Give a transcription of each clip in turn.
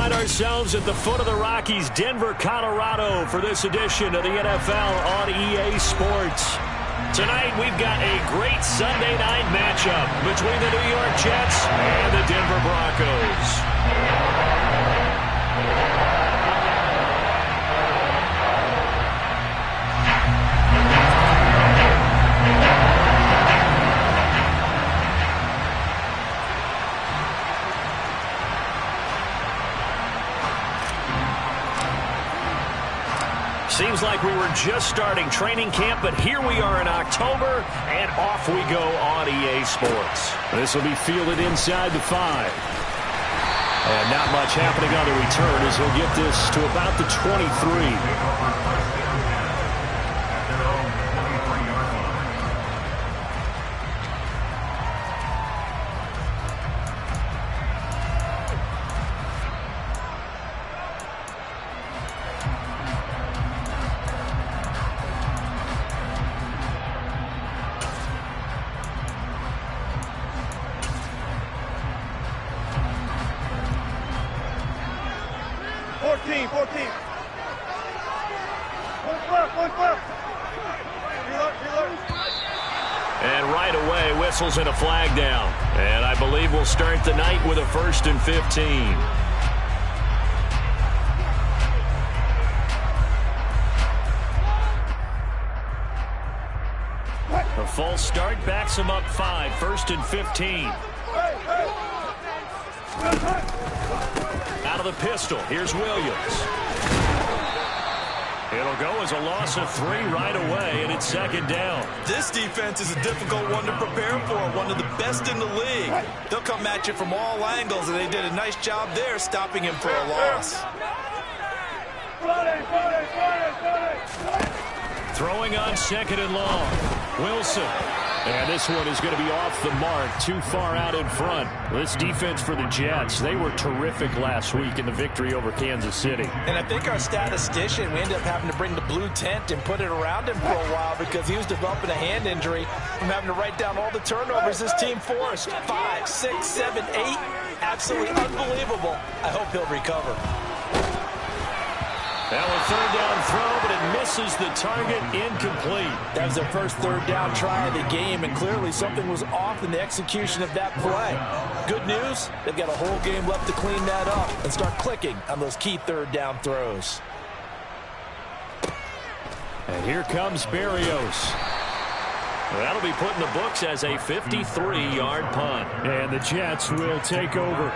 find ourselves at the foot of the Rockies, Denver, Colorado, for this edition of the NFL on EA Sports. Tonight, we've got a great Sunday night matchup between the New York Jets and the Denver Broncos. Seems like we were just starting training camp, but here we are in October, and off we go on EA Sports. This will be fielded inside the 5. And not much happening on the return as he'll get this to about the 23. And right away, whistles and a flag down. And I believe we'll start the night with a 1st and 15. A false start backs him up 5, 1st and 15. Out of the pistol, here's Williams. It'll go as a loss of 3 right away, and it's 2nd down. This defense is a difficult one to prepare for, one of the best in the league. They'll come at you from all angles, and they did a nice job there stopping him for a loss. Throwing on 2nd and long. Wilson. And this one is going to be off the mark, too far out in front. This defense for the Jets, they were terrific last week in the victory over Kansas City. And I think our statistician, we ended up having to bring the blue tent and put it around him for a while because he was developing a hand injury from having to write down all the turnovers this team forced. 5, 6, 7, 8. Absolutely unbelievable. I hope he'll recover. Now a 3rd down throw, but it misses the target, incomplete. That was their first 3rd down try of the game, and clearly something was off in the execution of that play. Good news, they've got a whole game left to clean that up and start clicking on those key 3rd down throws. And here comes Berrios. That'll be put in the books as a 53-yard punt. And the Jets will take over.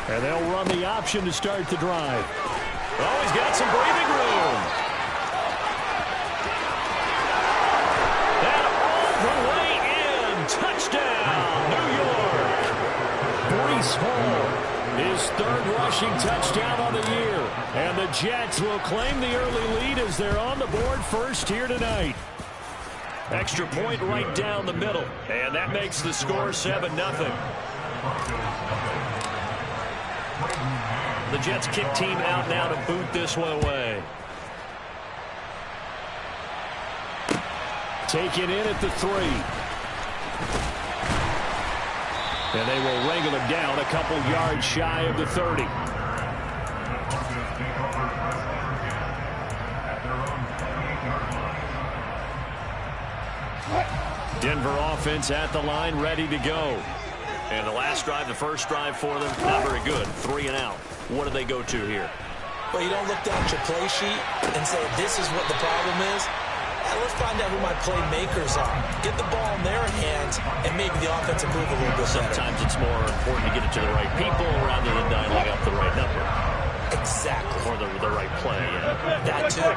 And they'll run the option to start the drive. Oh, he's got some breathing room. And all the way in. Touchdown, New York. Breece Hall, his 3rd rushing touchdown on the year. And the Jets will claim the early lead as they're on the board first here tonight. Extra point right down the middle. And that makes the score 7-0. The Jets kick team out now to boot this one away. Taken in at the 3. And they will wrangle him down a couple yards shy of the 30. Denver offense at the line, ready to go. And the last drive, the first drive for them, not very good. 3 and out. What do they go to here? Well, you don't look down at your play sheet and say, this is what the problem is. Let's find out who my playmakers are. Get the ball in their hands, and maybe the offense will move a little bit better. Sometimes it's more important to get it to the right people rather than dialing up the right number. Exactly. Or the right play. Yeah. That too.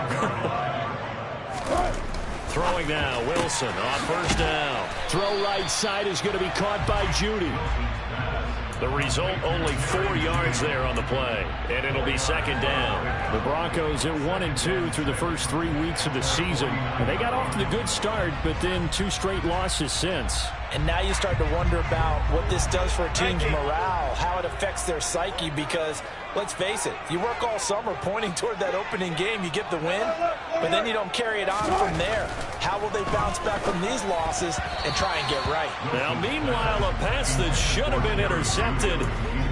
Throwing now, Wilson on 1st down. Throw right side is going to be caught by Judy. The result, only 4 yards there on the play, and it'll be 2nd down. The Broncos at 1-2 through the first 3 weeks of the season. And they got off to the good start, but then 2 straight losses since. And now you start to wonder about what this does for a team's morale, how it affects their psyche, because let's face it, you work all summer pointing toward that opening game, you get the win, but then you don't carry it on from there. How will they bounce back from these losses and try and get right? Now, meanwhile, a pass that should have been intercepted,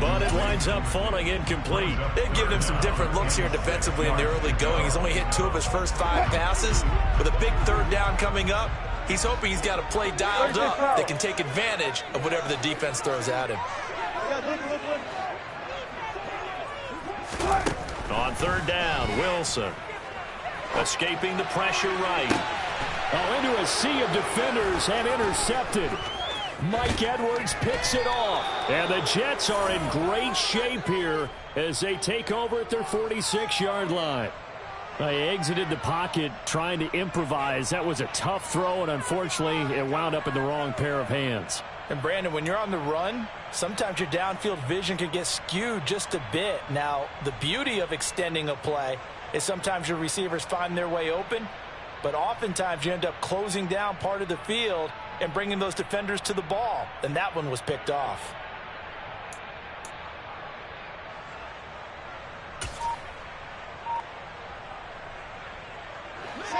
but it winds up falling incomplete. They've given him some different looks here defensively in the early going. He's only hit 2 of his first 5 passes. With a big 3rd down coming up, he's hoping he's got a play dialed up that can take advantage of whatever the defense throws at him. On 3rd down, Wilson. Escaping the pressure right. Oh, into a sea of defenders and intercepted. Mike Edwards picks it off. And the Jets are in great shape here as they take over at their 46-yard line. They exited the pocket trying to improvise. That was a tough throw, and unfortunately, it wound up in the wrong pair of hands. And, Brandon, when you're on the run, sometimes your downfield vision can get skewed just a bit. Now, the beauty of extending a play is sometimes your receivers find their way open, but oftentimes you end up closing down part of the field and bringing those defenders to the ball. And that one was picked off.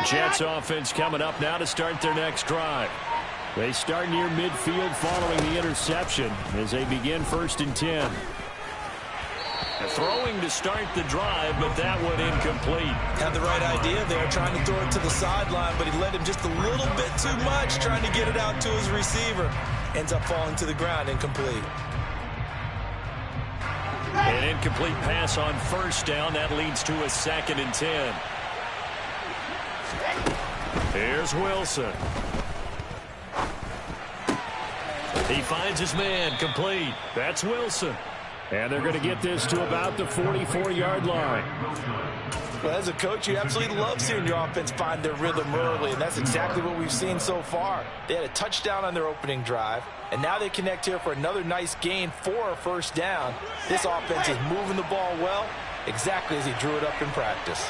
Jets offense coming up now to start their next drive. They start near midfield following the interception as they begin 1st and 10. Throwing to start the drive, but that one incomplete. Had the right idea there, trying to throw it to the sideline, but he led him just a little bit too much, trying to get it out to his receiver. Ends up falling to the ground, incomplete. An incomplete pass on 1st down. That leads to a 2nd and 10. Here's Wilson. He finds his man, complete. That's Wilson. And they're going to get this to about the 44-yard line. Well, as a coach, you absolutely love seeing your offense find their rhythm early, and that's exactly what we've seen so far. They had a touchdown on their opening drive, and now they connect here for another nice gain for a 1st down. This offense is moving the ball well, exactly as he drew it up in practice.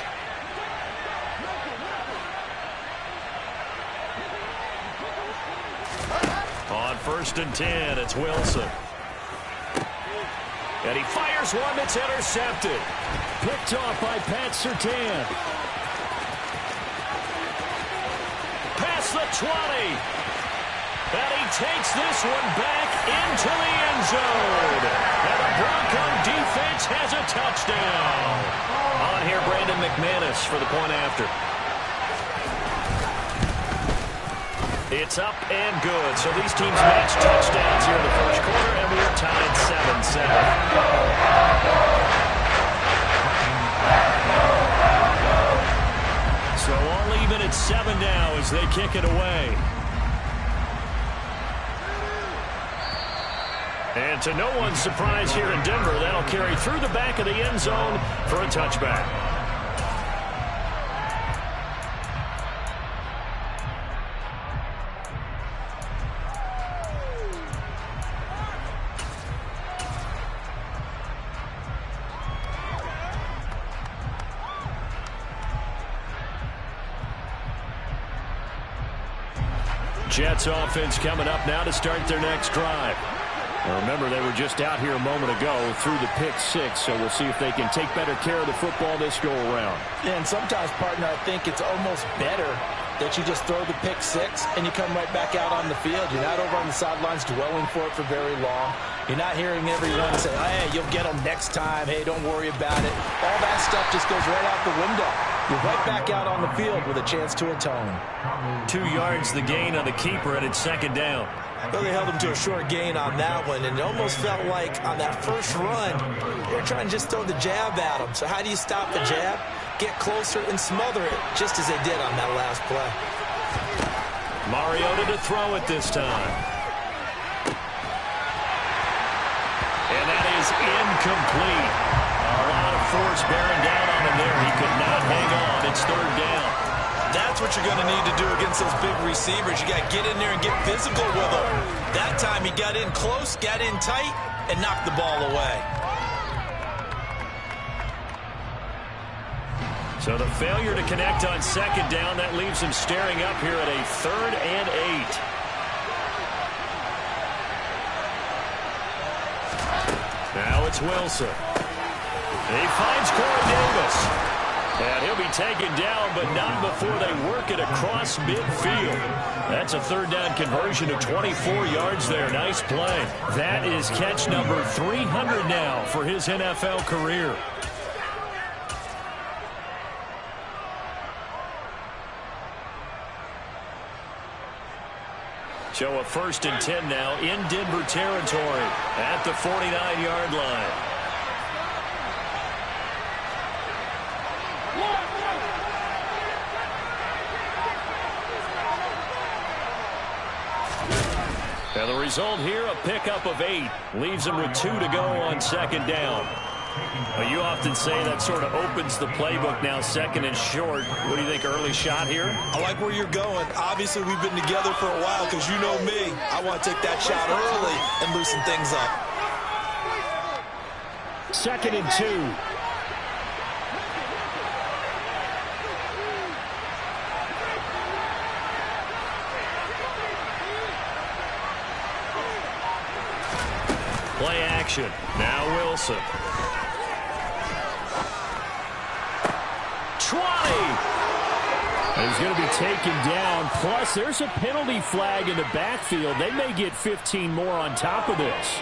On 1st and 10, it's Wilson. And he fires one that's intercepted. Picked off by Pat Surtain. Past the 20. And he takes this one back into the end zone. And the Bronco defense has a touchdown. On here, Brandon McManus for the point after. It's up and good. So these teams match touchdowns here in the 1st quarter, and we're tied 7-7. So all even at 7 now as they kick it away. And to no one's surprise here in Denver, that'll carry through the back of the end zone for a touchback. Jets offense coming up now to start their next drive. Now remember, they were just out here a moment ago through the pick 6, so we'll see if they can take better care of the football this go around. Yeah, and sometimes, partner, I think it's almost better that you just throw the pick 6 and you come right back out on the field. You're not over on the sidelines dwelling for it for very long. You're not hearing everyone say, hey, you'll get them next time. Hey, don't worry about it. All that stuff just goes right out the window. You're right back out on the field with a chance to atone. 2 yards the gain on the keeper, and it's 2nd down. Well, they held him to a short gain on that one, and it almost felt like on that first run, they were trying to just throw the jab at him. So how do you stop the jab? Get closer and smother it, just as they did on that last play. Mariota to throw it this time. And that is incomplete. A lot of force bearing down on him there. He could not hang on. It's 3rd down. That's what you're going to need to do against those big receivers. You got to get in there and get physical with them. That time he got in close, got in tight, and knocked the ball away. So the failure to connect on 2nd down, that leaves him staring up here at a 3rd and 8. it's Wilson. He finds Corey Davis. And he'll be taken down, but not before they work it across midfield. That's a third down conversion of 24 yards there. Nice play. That is catch number 300 now for his NFL career. So a 1st and 10 now in Denver territory at the 49-yard line. And the result here, a pickup of 8. Leaves them with 2 to go on 2nd down. Well, you often say that sort of opens the playbook now, 2nd and short. What do you think, early shot here? I like where you're going. Obviously, we've been together for a while because you know me. I want to take that shot early and loosen things up. 2nd and 2. Play action. Now Wilson. 20. He's going to be taken down. Plus, there's a penalty flag in the backfield. They may get 15 more on top of this.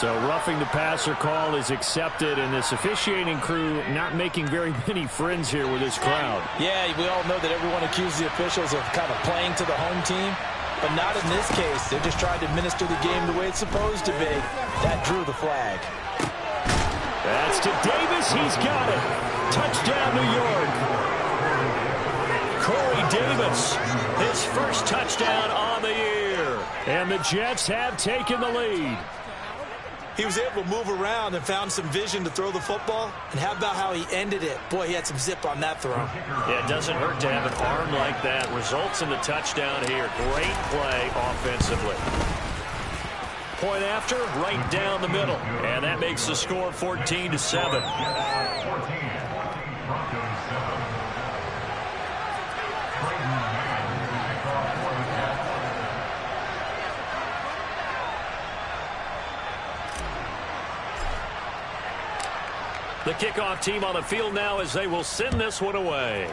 So roughing the passer call is accepted, and this officiating crew not making very many friends here with this crowd. Yeah, we all know that everyone accuses the officials of kind of playing to the home team. But not in this case. They're just trying to administer the game the way it's supposed to be. That drew the flag. That's to Davis. He's got it. Touchdown, New York. Corey Davis, his first touchdown on the year. And the Jets have taken the lead. He was able to move around and found some vision to throw the football. And how about how he ended it? Boy, he had some zip on that throw. Yeah, it doesn't hurt to have an arm like that. Results in the touchdown here. Great play offensively. Point after, right down the middle. And that makes the score 14-7. The kickoff team on the field now as they will send this one away.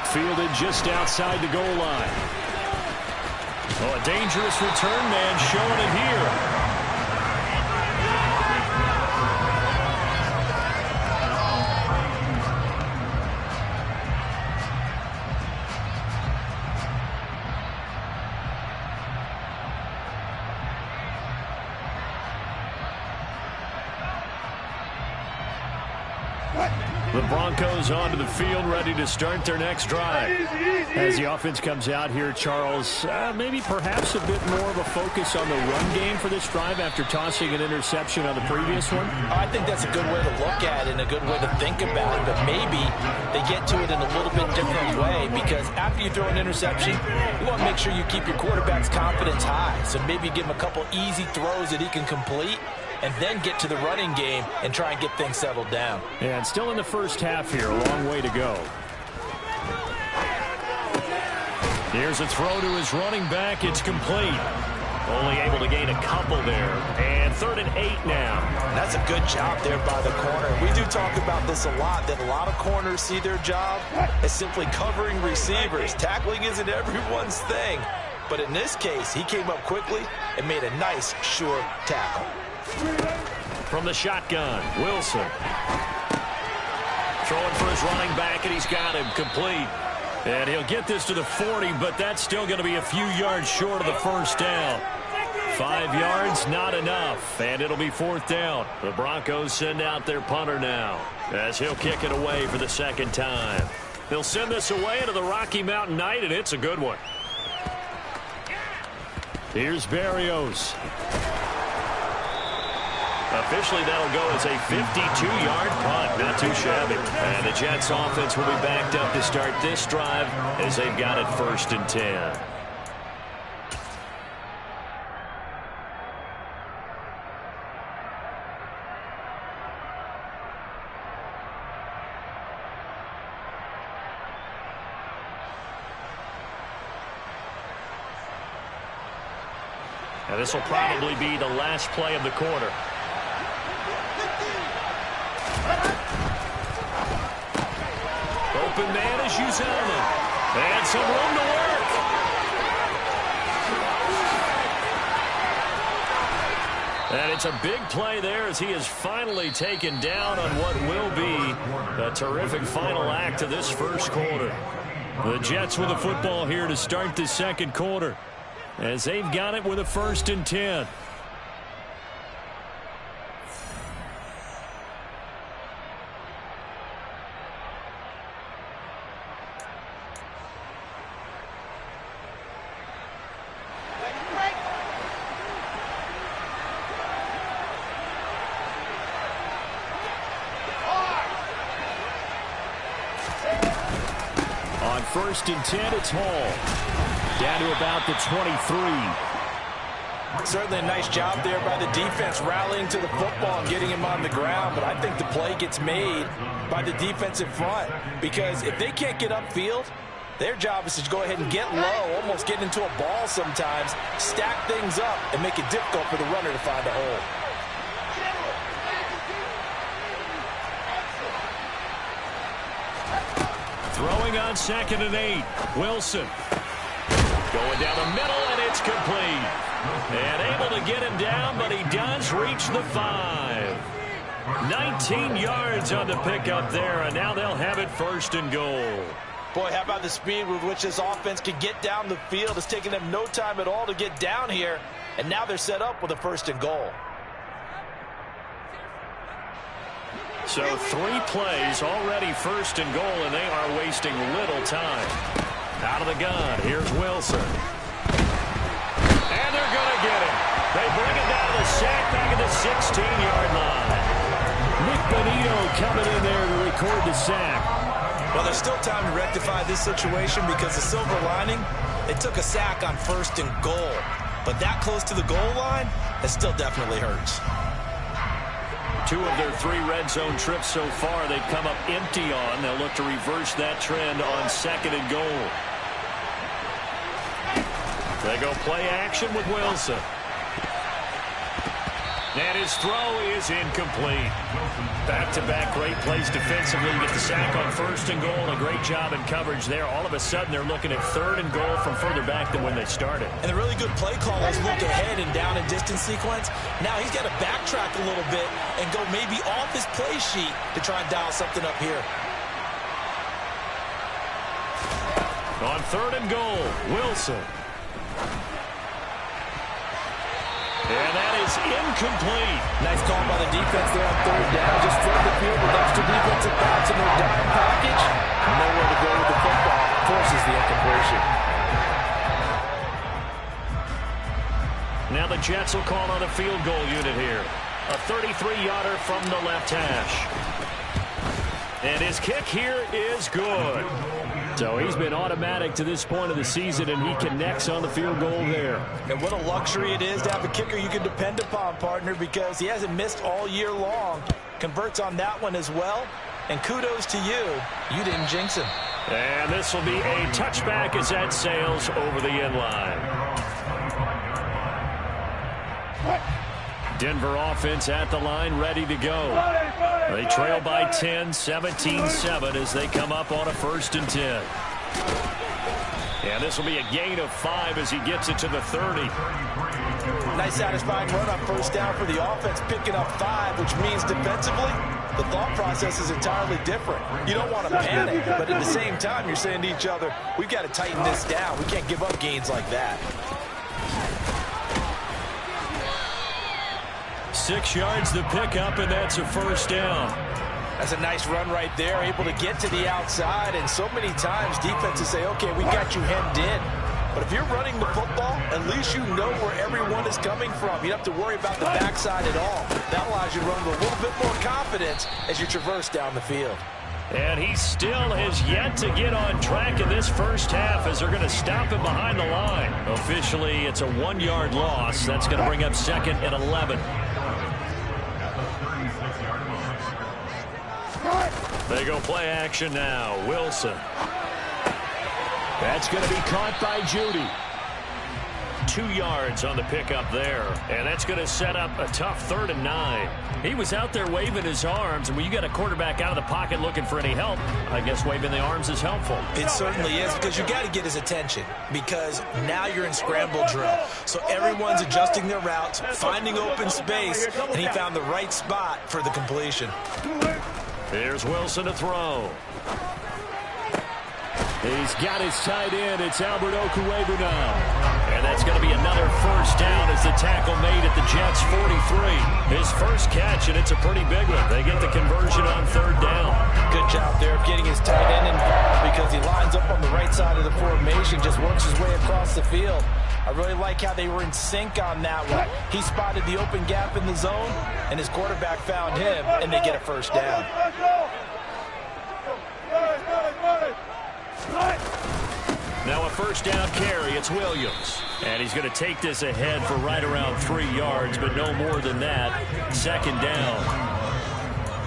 Fielded just outside the goal line. Oh, a dangerous return man showing it here. The Broncos onto the field, ready to start their next drive. As the offense comes out here, Charles, maybe perhaps a bit more of a focus on the run game for this drive after tossing an interception on the previous one? I think that's a good way to look at it and a good way to think about it, but maybe they get to it in a little bit different way because after you throw an interception, you want to make sure you keep your quarterback's confidence high. So maybe give him a couple easy throws that he can complete and then get to the running game and try and get things settled down. And still in the first half here, a long way to go. Here's a throw to his running back. It's complete. Only able to gain a couple there. And 3rd and 8 now. That's a good job there by the corner. We do talk about this a lot, that a lot of corners see their job as simply covering receivers. Tackling isn't everyone's thing. But in this case, he came up quickly and made a nice, sure tackle. From the shotgun, Wilson. Throwing for his running back, and he's got him complete. And he'll get this to the 40, but that's still going to be a few yards short of the first down. 5 yards, not enough, and it'll be 4th down. The Broncos send out their punter now as he'll kick it away for the 2nd time. They'll send this away into the Rocky Mountain night, and it's a good one. Here's Berrios. Officially, that'll go as a 52-yard punt. Not too shabby. And the Jets offense will be backed up to start this drive as they've got it 1st and 10. And this will probably be the last play of the quarter. Open man is Uzomah. And some room to work. And it's a big play there as he is finally taken down on what will be a terrific final act of this first quarter. The Jets with the football here to start the second quarter, as they've got it with a 1st and 10. On 1st and 10, it's Hall. Down to about the 23. Certainly a nice job there by the defense rallying to the football and getting him on the ground. But I think the play gets made by the defensive front, because if they can't get upfield, their job is to go ahead and get low, almost get into a ball sometimes, stack things up, and make it difficult for the runner to find a hole. Throwing on 2nd and 8. Wilson. Going down the middle, and it's complete. And able to get him down, but he does reach the 5. 19 yards on the pickup there, and now they'll have it 1st and goal. Boy, how about the speed with which this offense can get down the field? It's taking them no time at all to get down here, and now they're set up with a 1st and goal. So 3 plays already 1st and goal, and they are wasting little time. Out of the gun, here's Wilson. And they're going to get him. They bring it down to the sack back at the 16-yard line. Nick Bonito coming in there to record the sack. Well, there's still time to rectify this situation, because the silver lining, they took a sack on 1st and goal. But that close to the goal line, that still definitely hurts. 2 of their 3 red zone trips so far, they've come up empty on. They'll look to reverse that trend on 2nd and goal. They go play action with Wilson. And his throw is incomplete. Back-to-back great plays defensively. You get the sack on 1st and goal. A great job in coverage there. All of a sudden, they're looking at 3rd and goal from further back than when they started. And the really good play callers look ahead and down and distance sequence. Now he's got to backtrack a little bit and go maybe off his play sheet to try and dial something up here. On 3rd and goal, Wilson. And that is incomplete. Nice call by the defense there on 3rd down. Just flip the field with extra defensive backs in their dime package. Nowhere to go with the football. Forces the incompletion. Now the Jets will call on a field goal unit here. A 33-yarder from the left hash. And his kick here is good. So he's been automatic to this point of the season, and he connects on the field goal there. And what a luxury it is to have a kicker you can depend upon, partner, because he hasn't missed all year long. Converts on that one as well. And kudos to you. You didn't jinx him. And this will be a touchback as that sails over the end line. Denver offense at the line, ready to go. They trail by 10, 17-7 as they come up on a 1st and 10. And this will be a gain of 5 as he gets it to the 30. Nice satisfying run on 1st down for the offense, picking up 5, which means defensively, the thought process is entirely different. You don't want to panic, but at the same time, you're saying to each other, we've got to tighten this down. We can't give up gains like that. 6 yards the pickup, and that's a 1st down. That's a nice run right there, able to get to the outside, and so many times defenses say, okay, we got you hemmed in. But if you're running the football, at least you know where everyone is coming from. You don't have to worry about the backside at all. That allows you to run with a little bit more confidence as you traverse down the field. And he still has yet to get on track in this first half as they're going to stop him behind the line. Officially, it's a 1-yard loss. That's going to bring up 2nd and 11. They go play action now. Wilson. That's going to be caught by Judy. 2 yards on the pickup there. And that's going to set up a tough 3rd and 9. He was out there waving his arms, and when you got a quarterback out of the pocket looking for any help, I guess waving the arms is helpful. It certainly is, because you got to get his attention, because now you're in scramble drill. So everyone's adjusting their routes, finding open space, and he found the right spot for the completion. Here's Wilson to throw. He's got his tight end. It's Albert Okuebu now. And that's going to be another first down as the tackle made at the Jets' 43. His first catch, and it's a pretty big one. They get the conversion on 3rd down. Good job there of getting his tight end in, because he lines up on the right side of the formation, just works his way across the field. I really like how they were in sync on that one. He spotted the open gap in the zone, and his quarterback found him, and they get a first down. Now a first down carry. It's Williams. And he's going to take this ahead for right around 3 yards, but no more than that. 2nd down.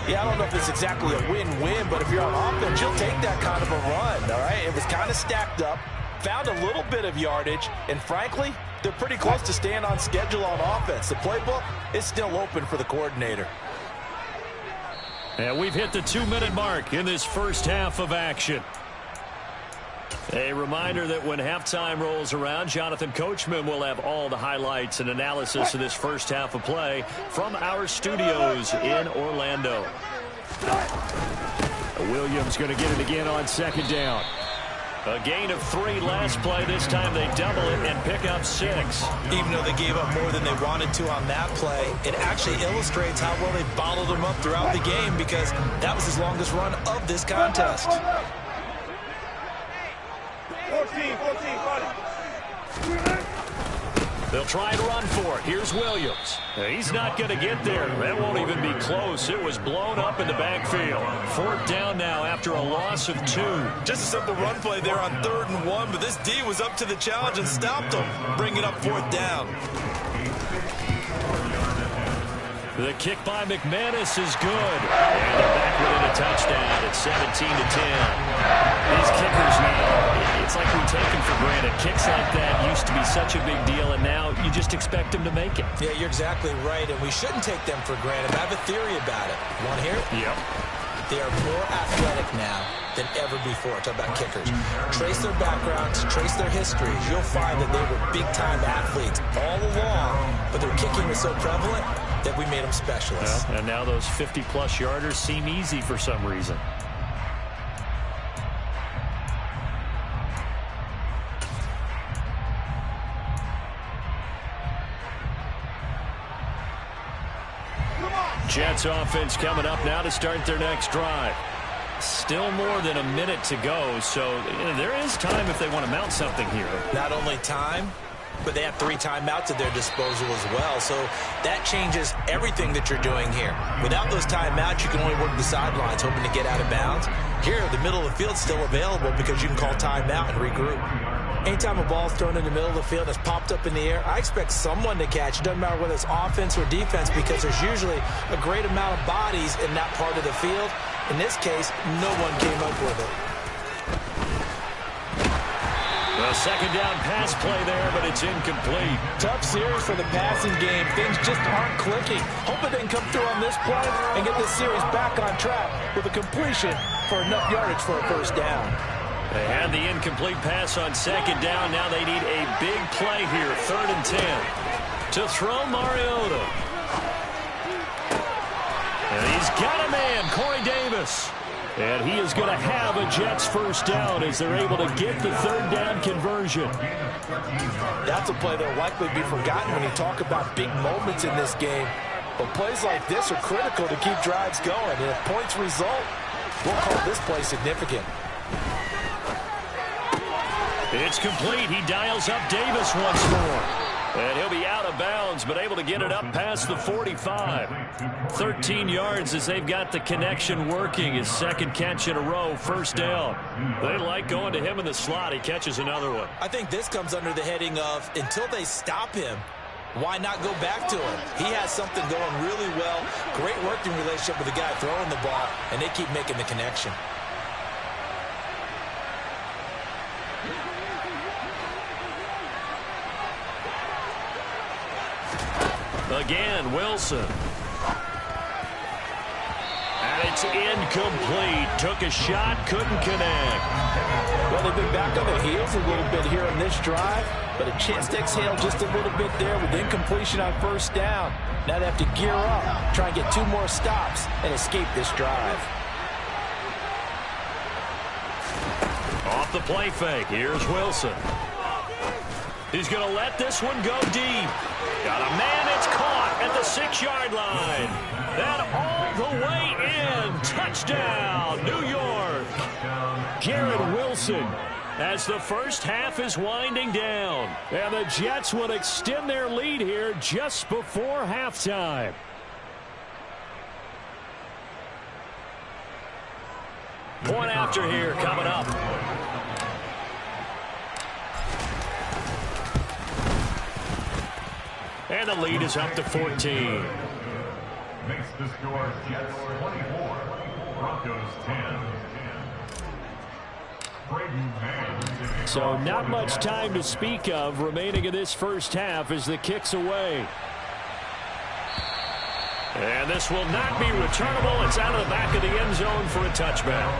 Yeah, I don't know if it's exactly a win-win, but if you're on offense, you'll take that kind of a run, all right? It was kind of stacked up, found a little bit of yardage, and frankly, they're pretty close to staying on schedule on offense. The playbook is still open for the coordinator. And we've hit the 2-minute mark in this first half of action. A reminder that when halftime rolls around, Jonathan Coachman will have all the highlights and analysis of this first half of play from our studios in Orlando. Williams going to get it again on 2nd down. A gain of 3 last play. This time they double it and pick up 6. Even though they gave up more than they wanted to on that play, it actually illustrates how well they bottled them up throughout the game, because that was his longest run of this contest. 14, They'll try and run for it. Here's Williams. He's not going to get there. That won't even be close. It was blown up in the backfield. 4th down now after a loss of 2. Just a simple run play there on 3rd and 1, but this D was up to the challenge and stopped him, bringing up 4th down. The kick by McManus is good. And they're back within a touchdown at 17-10. These kickers now, it's like we take them for granted. Kicks like that used to be such a big deal, and now you just expect them to make it. Yeah, you're exactly right, and we shouldn't take them for granted. I have a theory about it. You want to hear it? Yep. They are more athletic now than ever before. Talk about kickers. Trace their backgrounds, trace their histories. You'll find that they were big-time athletes all along, but their kicking was so prevalent that we made them specialists. Well, and now those 50-plus yarders seem easy for some reason. Jets offense coming up now to start their next drive. Still more than a minute to go, so there is time if they want to mount something here. Not only time, but they have 3 timeouts at their disposal as well. So that changes everything that you're doing here. Without those timeouts, you can only work the sidelines, hoping to get out of bounds. Here, the middle of the field's still available because you can call timeout and regroup. Anytime a ball's thrown in the middle of the field that's popped up in the air, I expect someone to catch. It doesn't matter whether it's offense or defense, because there's usually a great amount of bodies in that part of the field. In this case, no one came up with it. The 2nd down pass play there, but it's incomplete. Tough series for the passing game. Things just aren't clicking. Hoping they can come through on this play and get this series back on track with a completion for enough yardage for a first down. They had the incomplete pass on 2nd down. Now they need a big play here, 3rd and 10. To throw Mariota. And he's got a man, Corey Davis. And he is going to have a Jets first down as they're able to get the 3rd down conversion. That's a play that will likely be forgotten when you talk about big moments in this game. But plays like this are critical to keep drives going. And if points result, we'll call this play significant. It's complete. He dials up Davis once more. And he'll be out of bounds, but able to get it up past the 45. 13 yards as they've got the connection working. His 2nd catch in a row, first down. They like going to him in the slot. He catches another one. I think this comes under the heading of, until they stop him, why not go back to him? He has something going really well. Great working relationship with the guy throwing the ball, and they keep making the connection. Again, Wilson. And it's incomplete. Took a shot, couldn't connect. Well, they've been back on their heels a little bit here on this drive, but a chance to exhale just a little bit there with incompletion on first down. Now they have to gear up, try and get 2 more stops, and escape this drive. Off the play fake, here's Wilson. He's going to let this one go deep. Got a man, it's caught at the 6-yard line. That all the way in. Touchdown, New York. Garrett Wilson as the first half is winding down. And the Jets will extend their lead here just before halftime. Point after here coming up. And the lead is up to 14. Makes the score Jets 24, Broncos 10. So not much time to speak of remaining in this first half as the kick's away. And this will not be returnable. It's out of the back of the end zone for a touchback.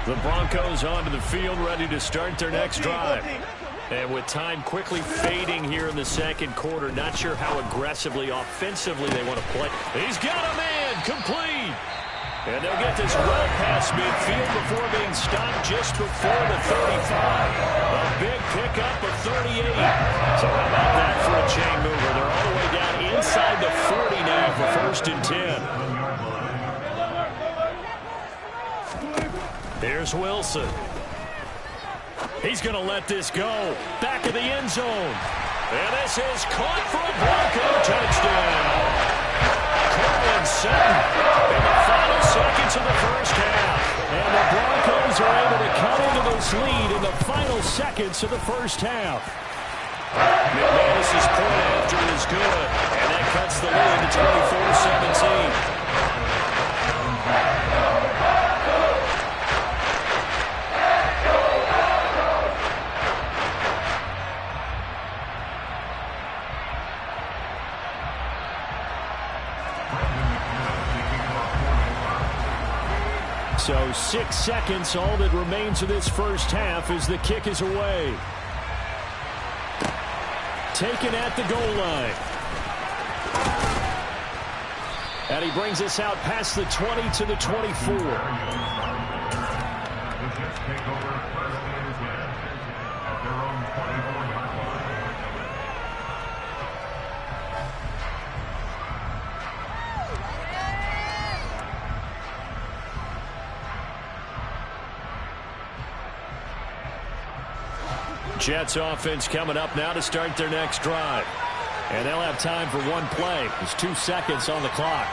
The Broncos onto the field, ready to start their next drive. And with time quickly fading here in the second quarter, not sure how aggressively, offensively they want to play. He's got a man, complete. And they'll get this well past midfield before being stopped just before the 35. A big pickup of 38. So how about that for a chain mover? They're all the way down inside the 40 now for 1st and 10. Here's Wilson. He's going to let this go. Back of the end zone. And this is caught for a Bronco touchdown. Cortland Sutton in the final seconds of the first half. And the Broncos are able to come into this lead in the final seconds of the first half. McManus's point after is good. And that cuts the lead to 24-17. So 6 seconds, all that remains of this first half as the kick is away. Taken at the goal line. And he brings us out past the 20 to the 24. The Jets take over 1st and 10 at their own 24-yard line. Jets offense coming up now to start their next drive. And they'll have time for one play. There's 2 seconds on the clock.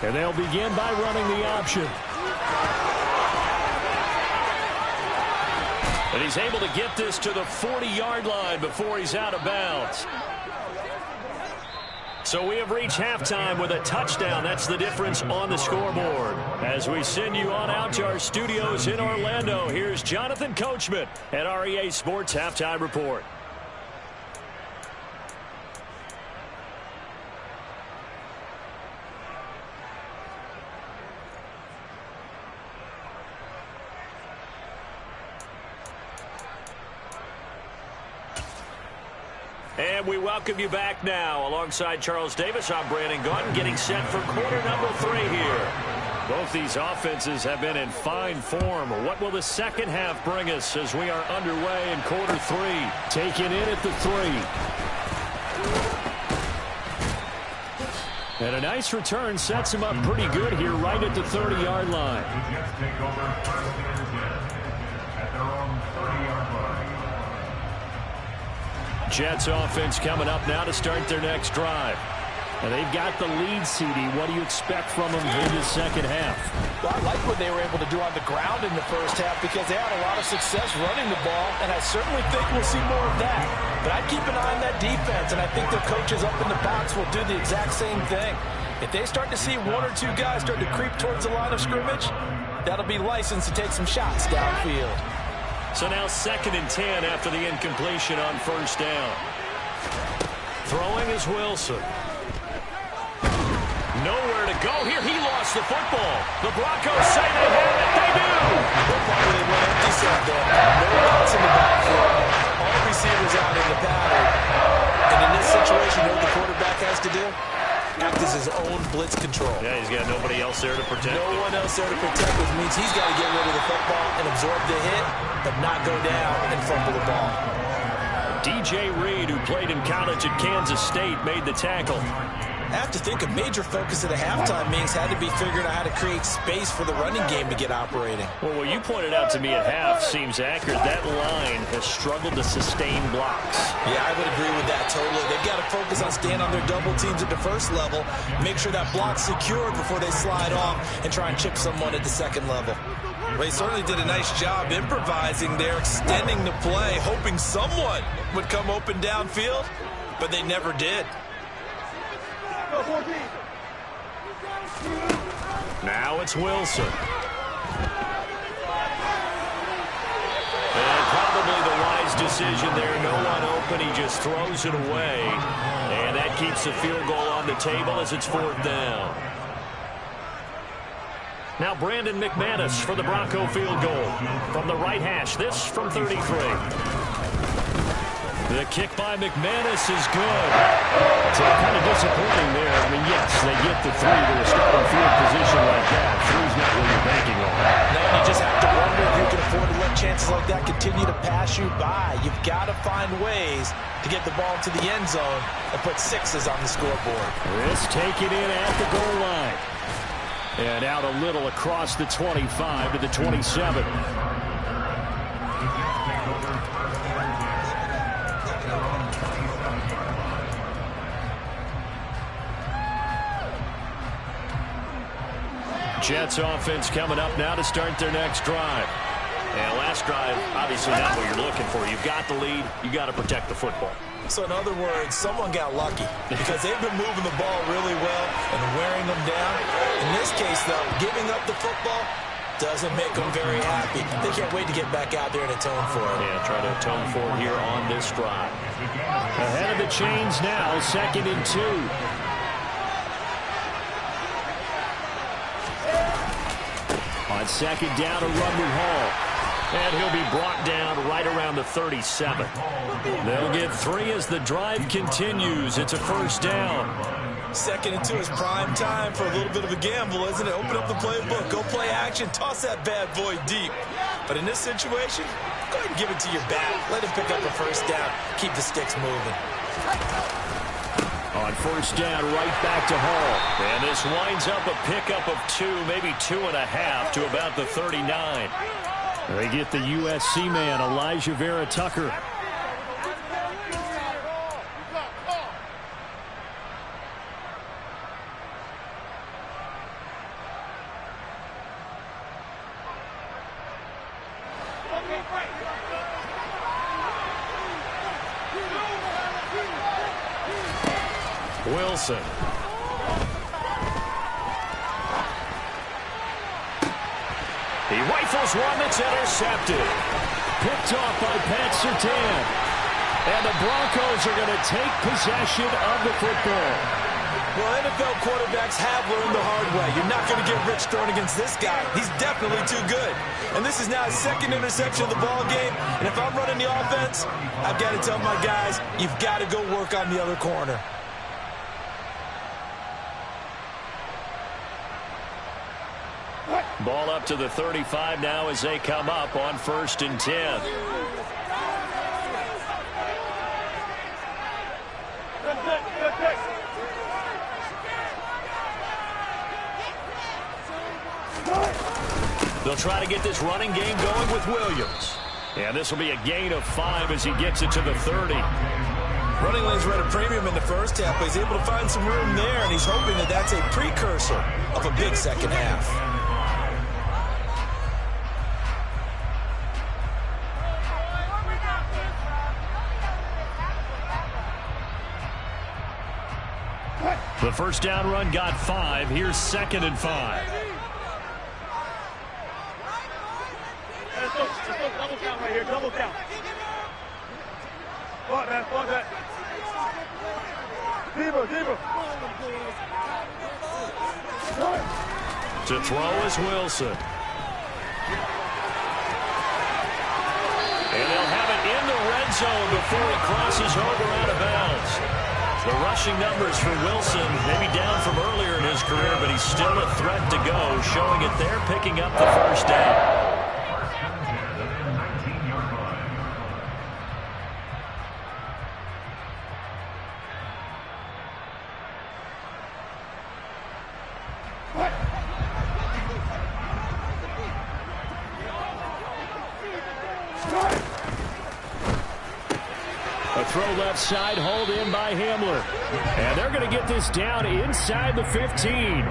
And they'll begin by running the option. And he's able to get this to the 40-yard line before he's out of bounds. So we have reached halftime with a touchdown. That's the difference on the scoreboard. As we send you on out to our studios in Orlando, here's Jonathan Coachman at REA Sports Halftime Report. And we welcome you back now. Alongside Charles Davis, I'm Brandon Gaudin, getting set for quarter number 3 here. Both these offenses have been in fine form. What will the second half bring us as we are underway in quarter 3? Taken in at the 3. And a nice return sets him up pretty good here right at the 30-yard line. The Jets take over 1st and 10 at their own 30-yard line. Jets offense coming up now to start their next drive. And they've got the lead, CD. What do you expect from them in the second half? Well, I like what they were able to do on the ground in the first half because they had a lot of success running the ball, and I certainly think we'll see more of that. But I'd keep an eye on that defense, and I think their coaches up in the box will do the exact same thing. If they start to see one or two guys start to creep towards the line of scrimmage, that'll be licensed to take some shots downfield. So now 2nd and 10 after the incompletion on 1st down. Throwing is Wilson. Nowhere to go here. He lost the football. The Broncos say they have it. They do. They'll probably went empty set there. No outs in the backfield. All receivers out in the pattern. And in this situation, you know what the quarterback has to do? Act as his own blitz control. Yeah, he's got nobody else there to protect. No one else there to protect, which means he's got to get rid of the football and absorb the hit, but not go down and fumble the ball. DJ Reed, who played in college at Kansas State, made the tackle. I have to think a major focus of the halftime meetings had to be figuring out how to create space for the running game to get operating. Well, what you pointed out to me at half seems accurate. That line has struggled to sustain blocks. Yeah, I would agree with that totally. They've got to focus on staying on their double teams at the first level, make sure that block's secured before they slide off and try and chip someone at the second level. Well, he certainly did a nice job improvising there, extending the play, hoping someone would come open downfield, but they never did. Now it's Wilson. And probably the wise decision there. No one open. He just throws it away. And that keeps the field goal on the table as it's 4th down. Now Brandon McManus for the Bronco field goal. From the right hash, this from 33. The kick by McManus is good. So kind of disappointing there. I mean, yes, they get the 3 to a starting field position like that. 3's not what you're banking on. No, you just have to wonder if you can afford to let chances like that continue to pass you by. You've got to find ways to get the ball to the end zone and put 6s on the scoreboard. This taken in at the goal line. And out a little across the 25 to the 27. Jets offense coming up now to start their next drive. And last drive, obviously not what you're looking for. You've got the lead. You got to protect the football. So in other words, someone got lucky because they've been moving the ball really well and wearing them down. In this case, though, giving up the football doesn't make them very happy. They can't wait to get back out there and atone for it. Yeah, try to atone for it here on this drive. Ahead of the chains now, 2nd and 2. On 2nd down, a run with Hall. And he'll be brought down right around the 37. They'll get 3 as the drive continues. It's a 1st down. 2nd and 2 is prime time for a little bit of a gamble, isn't it? Open up the playbook, go play action, toss that bad boy deep. But in this situation, go ahead and give it to your back. Let him pick up a 1st down. Keep the sticks moving. On 1st down, right back to Hall. And this winds up a pickup of 2, maybe 2.5 to about the 39. They get the USC man, Elijah Vera Tucker. Wilson. He rifles one that's intercepted. Picked off by Pat Surtain. And the Broncos are going to take possession of the football. Well, NFL quarterbacks have learned the hard way. You're not going to get rich throwing against this guy. He's definitely too good. And this is now his 2nd interception of the ball game. And if I'm running the offense, I've got to tell my guys, you've got to go work on the other corner. Ball up to the 35 now as they come up on 1st and 10. They'll try to get this running game going with Williams. And this will be a gain of 5 as he gets it to the 30. Running lanes were at a premium in the first half, but he's able to find some room there, and he's hoping that that's a precursor of a big second half. The first down run got 5. Here's 2nd and 5. Let's go double count right here. Double count. Fuck that. Zebra. To throw is Wilson. And they'll have it in the red zone before he crosses over out of bounds. The rushing numbers for Wilson maybe down from earlier in his career, but he's still a threat to go, showing it there, picking up the first down. A throw left side, hauled in by Hamler. And they're going to get this down inside the 15.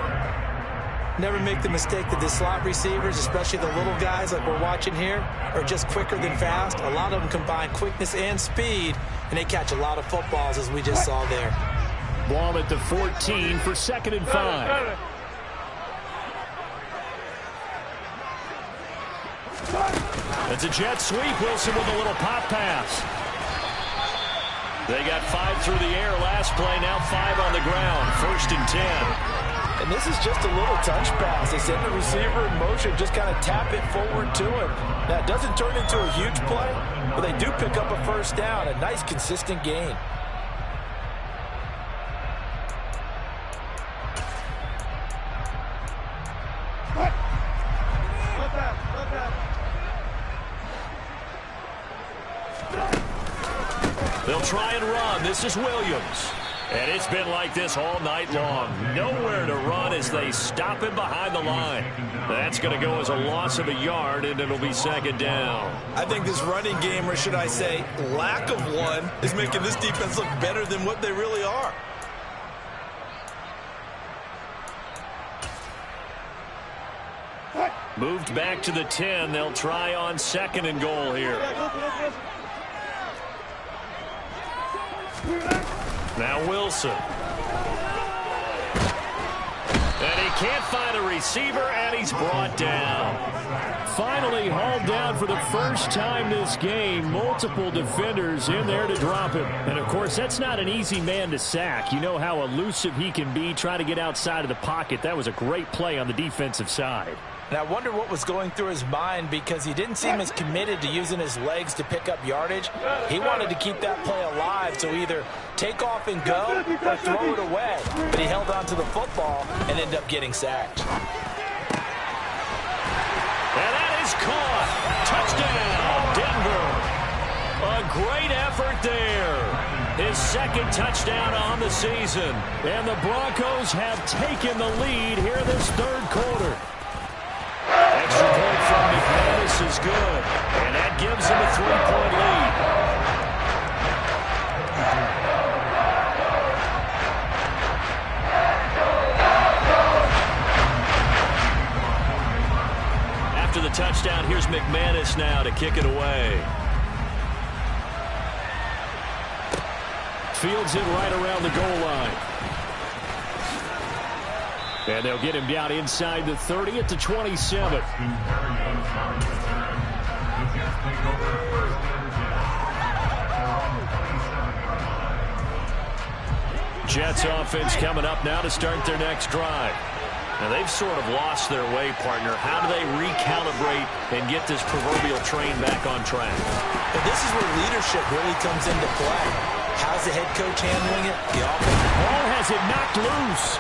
Never make the mistake that the slot receivers, especially the little guys like we're watching here, are just quicker than fast. A lot of them combine quickness and speed, and they catch a lot of footballs, as we just saw there. Ball at the 14 for 2nd and 5. It's a jet sweep. Wilson with a little pop pass. They got 5 through the air last play, now 5 on the ground. 1st and 10. And this is just a little touch pass. They send the receiver in motion, just kind of tap it forward to him. Now, it doesn't turn into a huge play, but they do pick up a first down. A nice, consistent gain. They'll try and run. This is Williams. And it's been like this all night long. Nowhere to run as they stop him behind the line. That's going to go as a loss of a yard, and it'll be 2nd down. I think this running game, or should I say lack of one, is making this defense look better than what they really are. Moved back to the 10. They'll try on 2nd and goal here. Now Wilson. And he can't find a receiver, and he's brought down. Finally hauled down for the first time this game. Multiple defenders in there to drop him. And, of course, that's not an easy man to sack. You know how elusive he can be trying to get outside of the pocket. That was a great play on the defensive side. And I wonder what was going through his mind, because he didn't seem as committed to using his legs to pick up yardage. He wanted to keep that play alive, so either take off and go or throw it away. But he held on to the football and ended up getting sacked. And that is caught. Touchdown, Denver. A great effort there. His 2nd touchdown on the season. And the Broncos have taken the lead here this 3rd quarter. Extra point from McManus is good, and that gives him a 3-point lead. After the touchdown, here's McManus now to kick it away. Fields it right around the goal line. And they'll get him down inside the 30 at the 27. Jets offense coming up now to start their next drive. Now, they've sort of lost their way, partner. How do they recalibrate and get this proverbial train back on track? And this is where leadership really comes into play. How's the head coach handling it? The offensive ball has it knocked loose.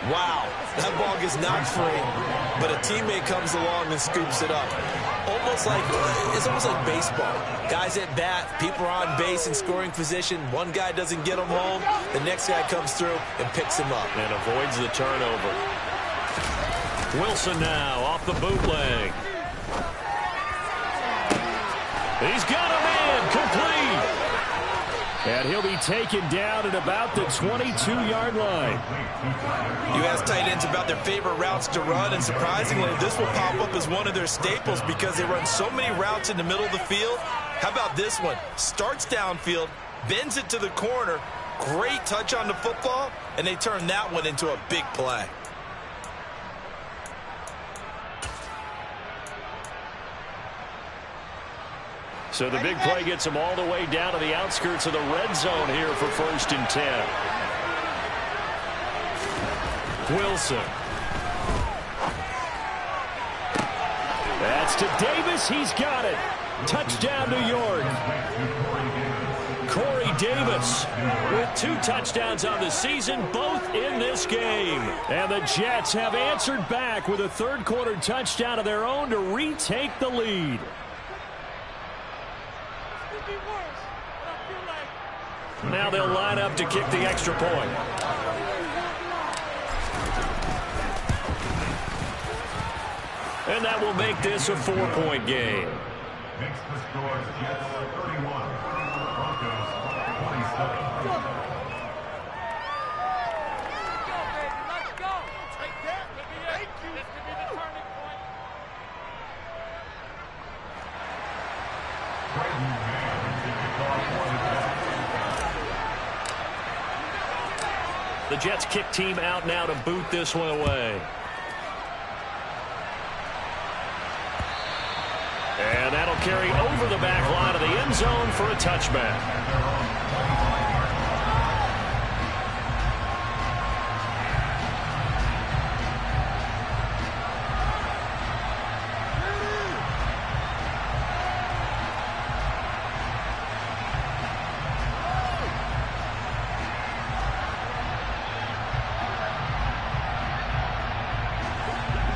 Wow, that ball gets knocked free, but a teammate comes along and scoops it up. It's almost like baseball. Guys at bat, people are on base in scoring position. One guy doesn't get him home. The next guy comes through and picks him up. And avoids the turnover. Wilson now off the bootleg. He's got him in, complete. And he'll be taken down at about the 22-yard line. You ask tight ends about their favorite routes to run, and surprisingly, this will pop up as one of their staples because they run so many routes in the middle of the field. How about this one? Starts downfield, bends it to the corner, Great touch on the football, and they turned that one into a big play. So the big play gets them all the way down to the outskirts of the red zone here for 1st and 10. Wilson. That's to Davis. He's got it. Touchdown, New York. Corey Davis with 2 touchdowns on the season, both in this game. And the Jets have answered back with a third-quarter touchdown of their own to retake the lead. Now they'll line up to kick the extra point. And that will make this a 4-point game. Makes the score Jets 31, Broncos 27. Let's go. Take that. Thank you. This could be the turning point. Brighton Rams get the call for the back. The Jets kick team out now to boot this one away. And that'll carry over the back line of the end zone for a touchback.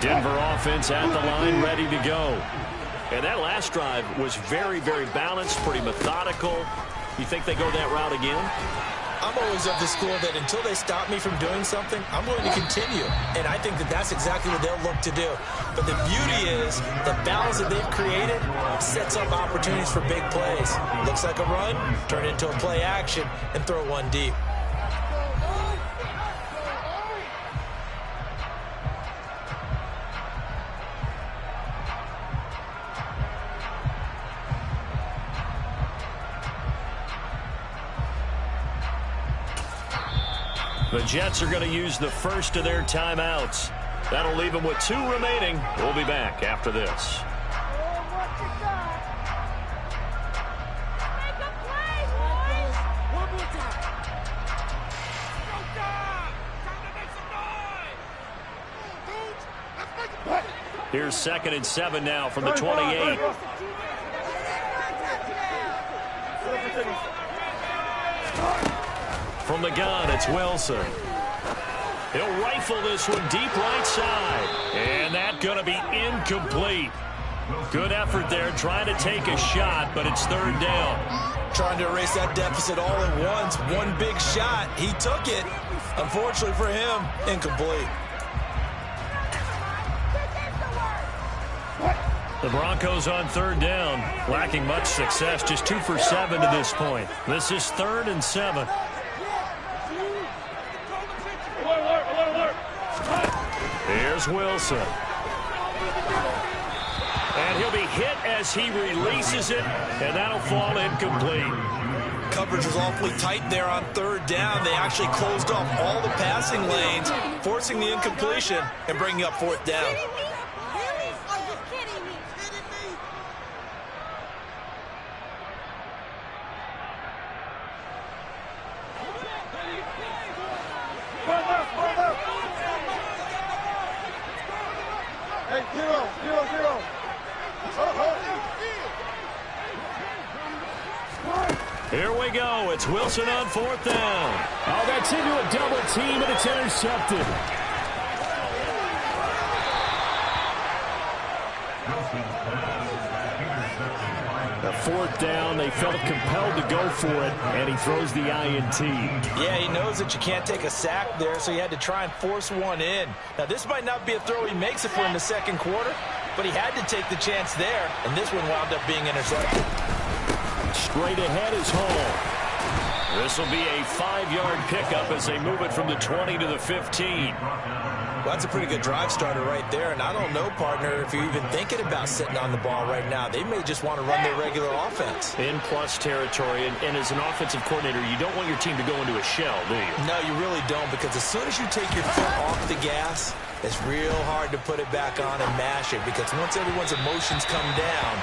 Denver offense at the line, ready to go. And that last drive was very, very balanced, pretty methodical. You think they go that route again? I'm always of the school that until they stop me from doing something, I'm going to continue. And I think that that's exactly what they'll look to do. But the beauty is the balance that they've created sets up opportunities for big plays. Looks like a run, turn it into a play action, and throw one deep. The Jets are going to use the first of their timeouts. That'll leave them with 2 remaining. We'll be back after this. Here's 2nd and 7 now from the 28. From the gun, it's Wilson. He'll rifle this one deep right side. And that's going to be incomplete. Good effort there, trying to take a shot, but it's 3rd down. Trying to erase that deficit all at once. One big shot. He took it. Unfortunately for him, incomplete. The Broncos on 3rd down, lacking much success, just 2 for 7 to this point. This is 3rd and 7. Here's Wilson. And he'll be hit as he releases it, and that'll fall incomplete. Coverage was awfully tight there on 3rd down. They actually closed off all the passing lanes, forcing the incompletion and bringing up 4th down. Here we go. It's Wilson on 4th down. Oh, that's into a double team, and it's intercepted. The 4th down, they felt compelled to go for it, and he throws the INT. Yeah, he knows that you can't take a sack there, so he had to try and force one in. Now, this might not be a throw he makes it for in the 2nd quarter, but he had to take the chance there, and this one wound up being intercepted. Straight ahead is Hall. This will be a 5-yard pickup as they move it from the 20 to the 15. Well, that's a pretty good drive starter right there, and I don't know, partner, if you're even thinking about sitting on the ball right now. They may just want to run their regular offense. In plus territory, and as an offensive coordinator, you don't want your team to go into a shell, do you? No, you really don't, because as soon as you take your foot off the gas, it's real hard to put it back on and mash it, because once everyone's emotions come down,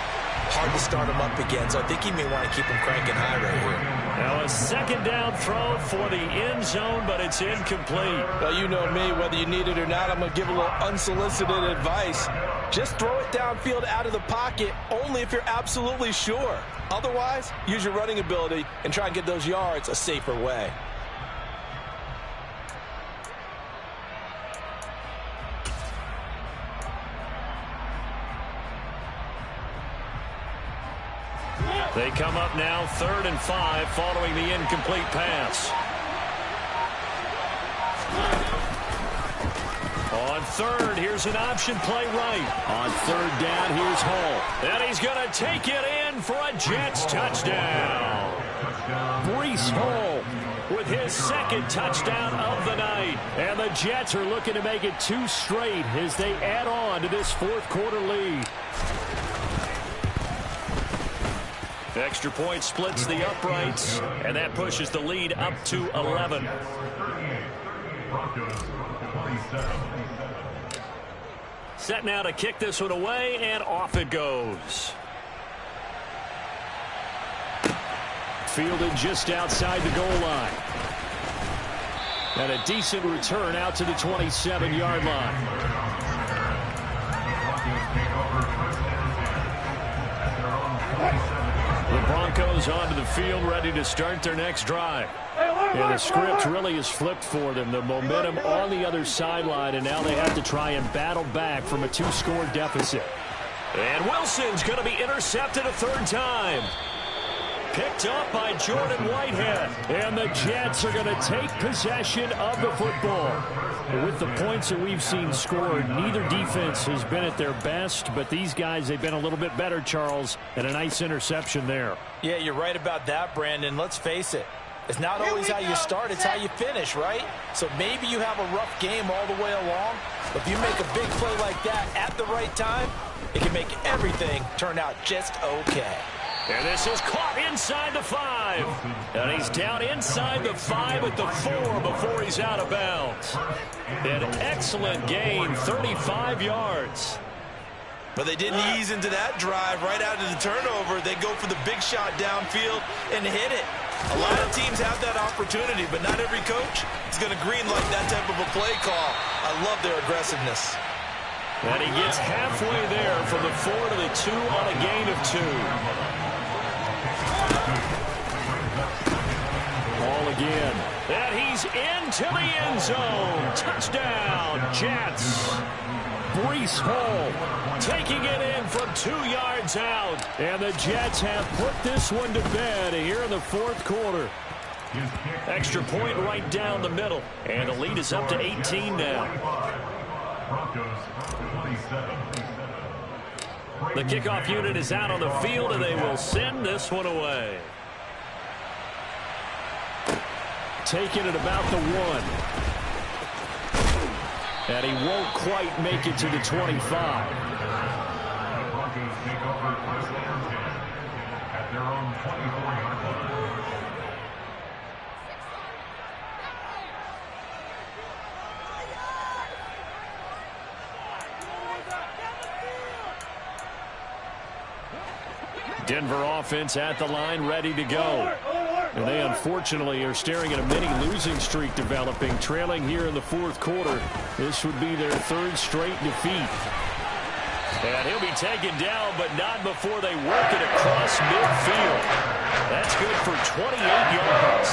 hard to start them up again. So I think you may want to keep them cranking high right here. Now a second down throw for the end zone, but it's incomplete. Well, you know me, whether you need it or not, I'm going to give a little unsolicited advice. Just throw it downfield out of the pocket, only if you're absolutely sure. Otherwise, use your running ability and try and get those yards a safer way. They come up now 3rd and 5 following the incomplete pass. On 3rd, here's an option play right. On 3rd down, here's Hall. And he's going to take it in for a Jets touchdown. Breece Hall with his 2nd touchdown of the night. And the Jets are looking to make it 2 straight as they add on to this 4th quarter lead. Extra point splits the uprights, and that pushes the lead up to 11. Set now to kick this one away, and off it goes. Fielded just outside the goal line. And a decent return out to the 27-yard line. The Broncos onto the field, ready to start their next drive. And the script really is flipped for them. The momentum on the other sideline, and now they have to try and battle back from a 2-score deficit. And Wilson's going to be intercepted a 3rd time. Picked up by Jordan Whitehead. And the Jets are going to take possession of the football. With the points that we've seen scored, neither defense has been at their best, but these guys, they've been a little bit better, Charles, and a nice interception there. Yeah, you're right about that, Brandon. Let's face it. It's not always how you start, it's how you finish, right? So maybe you have a rough game all the way along, but if you make a big play like that at the right time, it can make everything turn out just okay. And this is caught inside the 5. And he's down inside the 5 at the 4 before he's out of bounds. An excellent gain, 35 yards. But they didn't ease into that drive right out of the turnover. They go for the big shot downfield and hit it. A lot of teams have that opportunity, but not every coach is going to greenlight that type of a play call. I love their aggressiveness. And he gets halfway there from the 4 to the 2 on a gain of 2. Ball again. And he's into the end zone. Touchdown, Jets. Breece Hall taking it in from 2 yards out. And the Jets have put this one to bed here in the 4th quarter. Extra point right down the middle. And the lead is up to 18 now. The kickoff unit is out on the field, and they will send this one away. Taking it about the 1. And he won't quite make it to the 25. Broncos take over first and 10 at their own 24-yard line. Denver offense at the line, ready to go. And they unfortunately are staring at a mini losing streak developing, trailing here in the 4th quarter. This would be their 3rd straight defeat. And he'll be taken down, but not before they work it across midfield. That's good for 28 yards.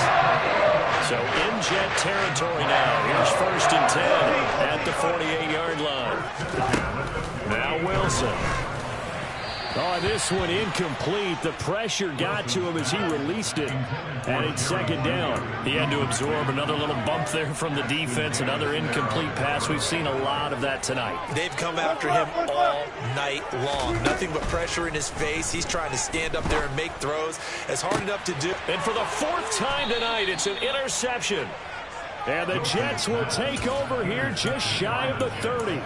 So in Jet territory now. Here's 1st and 10 at the 48-yard line. Now Wilson. Oh, this one incomplete. The pressure got to him as he released it. And it's second down. He had to absorb another little bump there from the defense. Another incomplete pass. We've seen a lot of that tonight. They've come after him all night long. Nothing but pressure in his face. He's trying to stand up there and make throws. It's hard enough to do. And for the fourth time tonight, it's an interception. And the Jets will take over here just shy of the 30.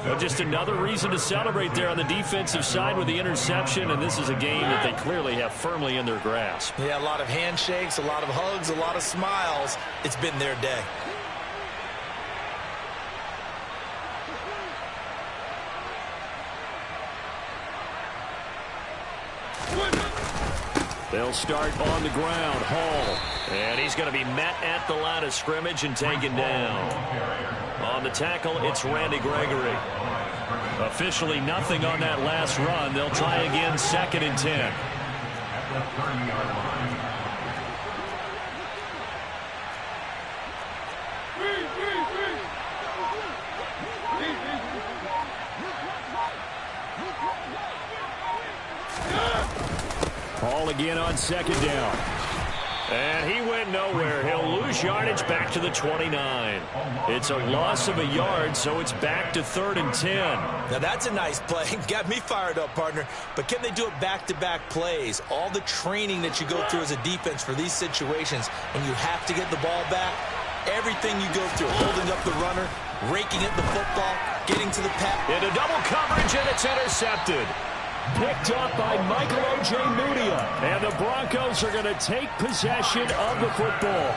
Well, just another reason to celebrate there on the defensive side with the interception, and this is a game that they clearly have firmly in their grasp. Yeah, a lot of handshakes, a lot of hugs, a lot of smiles. It's been their day. They'll start on the ground. Hall. And he's going to be met at the line of scrimmage and taken down. On the tackle, it's Randy Gregory. Officially nothing on that last run. They'll try again, 2nd and 10. At the 30-yard line. Hall again on 2nd down. And he went nowhere. He'll lose yardage back to the 29. It's a loss of a yard, so it's back to 3rd and 10. Now that's a nice play. Got me fired up, partner. But can they do it back-to-back plays? All the training that you go through as a defense for these situations, when you have to get the ball back, everything you go through, holding up the runner, raking at the football, getting to the pass. Into double coverage, and it's intercepted. Picked up by Michael O.J. Mudia. And the Broncos are going to take possession of the football.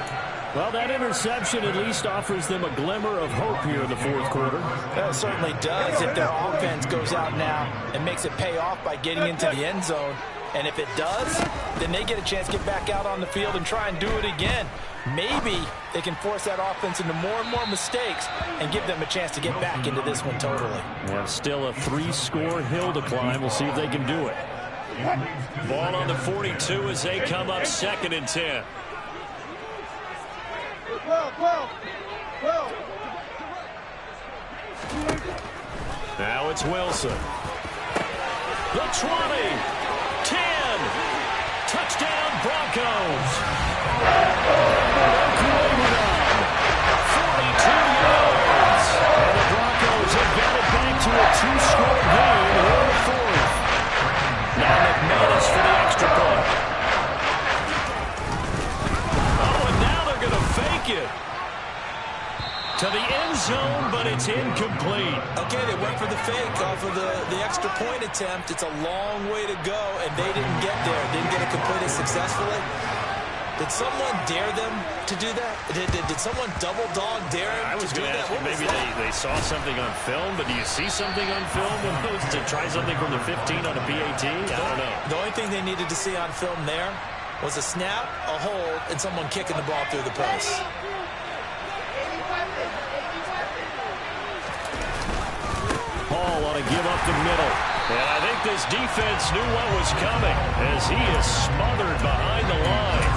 Well, that interception at least offers them a glimmer of hope here in the fourth quarter. That certainly does if their offense goes out now and makes it pay off by getting into the end zone. And if it does, then they get a chance to get back out on the field and try and do it again. Maybe they can force that offense into more and more mistakes and give them a chance to get back into this one totally. Yeah, still a 3-score hill to climb. We'll see if they can do it. Ball on the 42 as they come up 2nd and 10. Now it's Wilson. The 20. 10. Touchdown, Broncos. 42 yards. And the Broncos have got it back to a 2-score game here in the fourth. Now McManus for the extra point. Oh, and now they're going to fake it. To the end zone, but it's incomplete. Okay, they went for the fake off of the extra point attempt. It's a long way to go, and they didn't get there. Didn't get it completed successfully. Did someone dare them to do that? Did someone double dog dare them to do that? I was going to ask you, maybe they saw something on film, but do you see something on film to try something from the 15 on a PAT? I don't know. The only thing they needed to see on film there was a snap, a hold, and someone kicking the ball through the post. Hall ought to give up the middle. And I think this defense knew what was coming as he is smothered behind the line.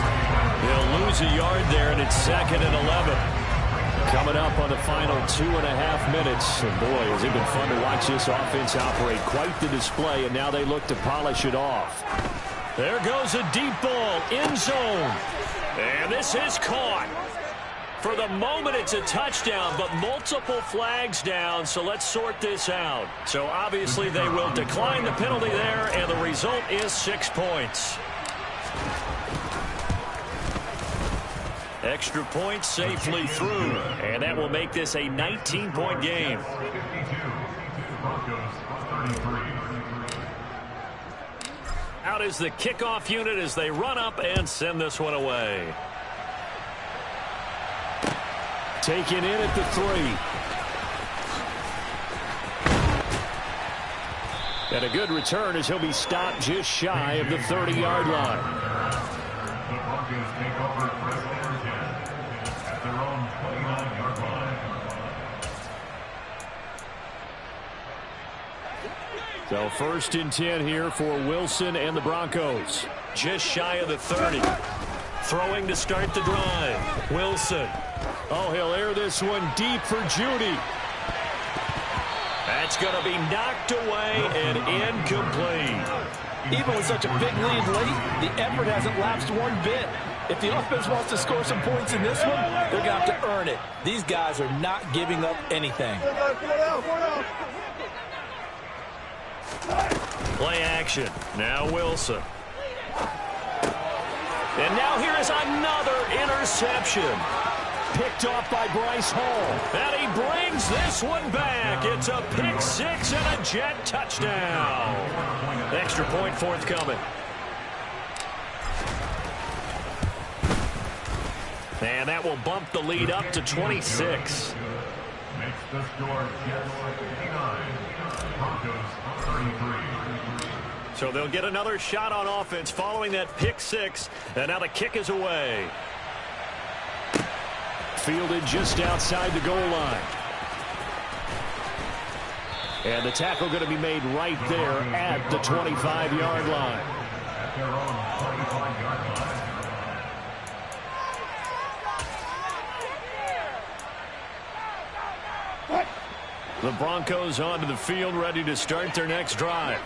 They'll lose a yard there, and it's 2nd and 11. Coming up on the final 2.5 minutes. And boy, has it been fun to watch this offense operate. Quite the display, and now they look to polish it off. There goes a deep ball, end zone. And this is caught. For the moment, it's a touchdown, but multiple flags down, so let's sort this out. So obviously they will decline the penalty there, and the result is 6 points. Extra point safely through, and that will make this a 19-point game. 52. Broncos 33. Out is the kickoff unit as they run up and send this one away. Taken in at the 3. And a good return as he'll be stopped just shy of the 30-yard line. The Broncos take over first and 10 at their own 29-yard line. So 1st and 10 here for Wilson and the Broncos. Just shy of the 30. Throwing to start the drive. Wilson. Oh, he'll air this one deep for Judy. That It's going to be knocked away and incomplete. Even with such a big lead late, the effort hasn't lapsed one bit. If the offense wants to score some points in this one, they're going to have to earn it. These guys are not giving up anything. Play action. Now Wilson. And now here is another interception. Picked off by Bryce Hall. And he brings this one back. It's a pick six and a Jet touchdown. Extra point forthcoming. And that will bump the lead up to 26. Makes the score Jets 59, Broncos 33. So they'll get another shot on offense following that pick six. And now the kick is away. Fielded just outside the goal line. And the tackle going to be made right there at the 25-yard line. At their own 25-yard line. The Broncos onto the field, ready to start their next drive.